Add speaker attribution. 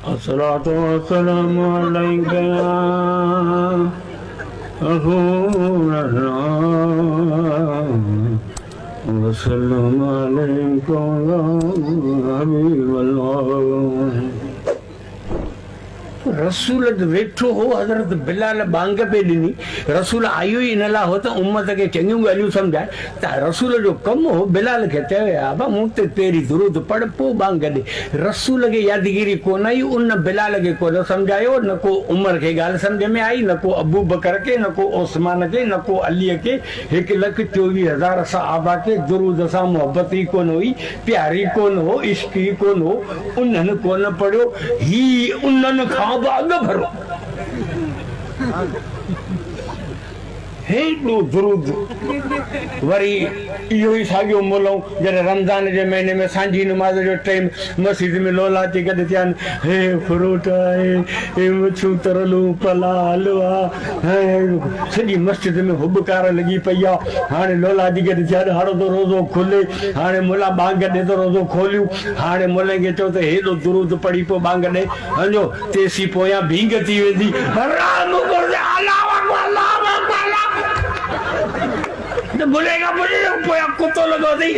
Speaker 1: अस्सलातु वस्सलामु अलैका या रसूलल्लाह वसल्लम अलैका या हबीबल्लाह। रसूल वेठो हो हज़रत बिलाल बांग पे ॾिनी। रसूल आयो ई इन लाइ हो त उम्मत खे चङियूं ॻाल्हियूं सम्झाए त रसूल जो कमु हो बिलाल खे चयो बा मूं ते पहिरीं दुरूद पढ़ पोइ बांग ॾे। रसूल खे यादगिरी कोन आई, उन बिलाल खे कोन सम्झायो, न को उमर खे ॻाल्हि सम्झ में आई, न को अबू बकर खे, न को ओस्मान खे, न को अलीअ खे। 1,24,000 सहाबा खे दुरूद सां मोहबत ई कोन हुई, प्यारी कोन हो, इश्क ई कोन हो, उन्हनि कोन पढ़ियो। ही उन्हनि खां अॻु भरो हेॾो दुरूद। वरी इहो ई साॻियो मुल्हो जॾहिं रमज़ान जे महीने में सांझी नमाज़ जो टाइम मस्जिद में लोला अची गॾु थिया आहिनि, हे फ्रूट आहे, हे मच्छूं तरलूं, पला हलवा, सॼी मस्जिद में हुबकार लॻी पई आहे। हाणे लोला अची गॾु थिया, हाणे तो रोज़ो खुले, हाणे मुला बांग ॾे त रोज़ो खोलियूं। हाणे मुले खे चओ त हेॾो दुरूद पढ़ी पोइ बांग ॾे, वञो तेसी पोयां भींग थी वेंदी। बोलेगा बोले पोयां कुतो लॻो अथई।